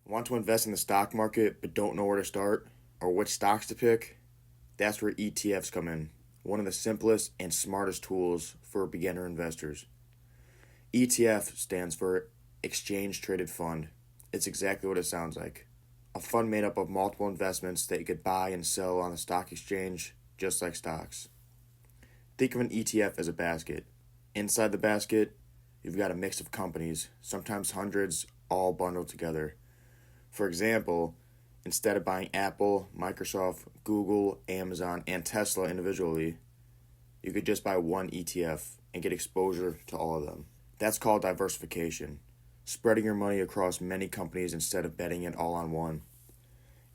Want to invest in the stock market but don't know where to start or which stocks to pick? That's where ETFs come in, one of the simplest and smartest tools for beginner investors. ETF stands for Exchange Traded Fund. It's exactly what it sounds like. A fund made up of multiple investments that you could buy and sell on the stock exchange, just like stocks. Think of an ETF as a basket. Inside the basket, you've got a mix of companies, sometimes hundreds, all bundled together. For example, instead of buying Apple, Microsoft, Google, Amazon, and Tesla individually, you could just buy one ETF and get exposure to all of them. That's called diversification, spreading your money across many companies instead of betting it all on one.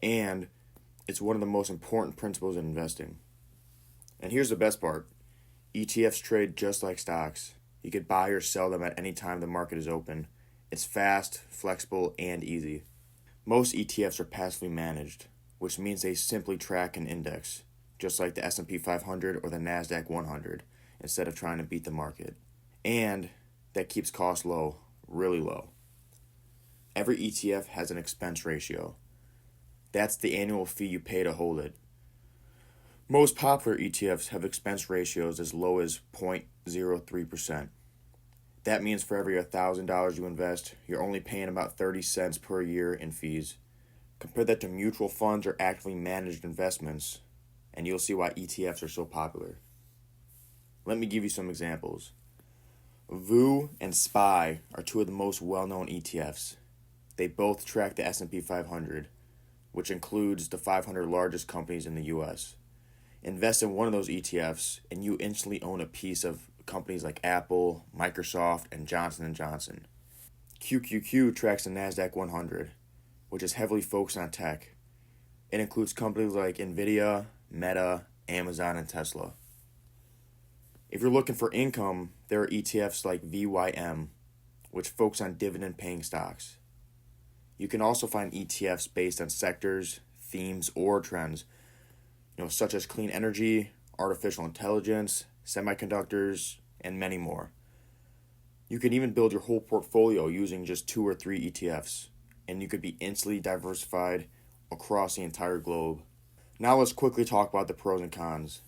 And it's one of the most important principles in investing. And here's the best part. ETFs trade just like stocks. You could buy or sell them at any time the market is open. It's fast, flexible, and easy. Most ETFs are passively managed, which means they simply track an index, just like the S&P 500 or the NASDAQ 100, instead of trying to beat the market. And that keeps costs low, really low. Every ETF has an expense ratio. That's the annual fee you pay to hold it. Most popular ETFs have expense ratios as low as 0.03%. That means for every $1,000 you invest, you're only paying about 30 cents per year in fees. Compare that to mutual funds or actively managed investments, and you'll see why ETFs are so popular. Let me give you some examples. VU and SPY are two of the most well-known ETFs. They both track the S&P 500, which includes the 500 largest companies in the U.S. Invest in one of those ETFs, and you instantly own a piece of companies like Apple, Microsoft, and Johnson & Johnson. QQQ tracks the NASDAQ 100, which is heavily focused on tech. It includes companies like Nvidia, Meta, Amazon, and Tesla. If you're looking for income, there are ETFs like VYM, which focus on dividend-paying stocks. You can also find ETFs based on sectors, themes, or trends, such as clean energy, artificial intelligence, semiconductors, and many more. You can even build your whole portfolio using just 2 or 3 ETFs, and you could be instantly diversified across the entire globe. Now let's quickly talk about the pros and cons.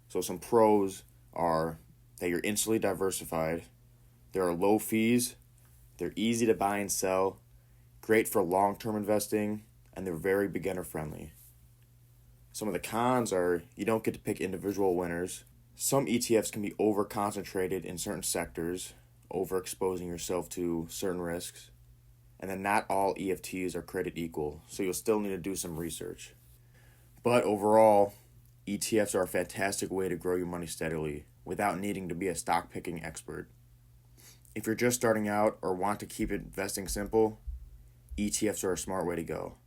So some pros are that you're instantly diversified, there are low fees, they're easy to buy and sell, great for long-term investing, and they're very beginner-friendly. Some of the cons are you don't get to pick individual winners. Some ETFs can be over-concentrated in certain sectors, overexposing yourself to certain risks. And then not all ETFs are created equal, so you'll still need to do some research. But overall, ETFs are a fantastic way to grow your money steadily without needing to be a stock-picking expert. If you're just starting out or want to keep investing simple, ETFs are a smart way to go.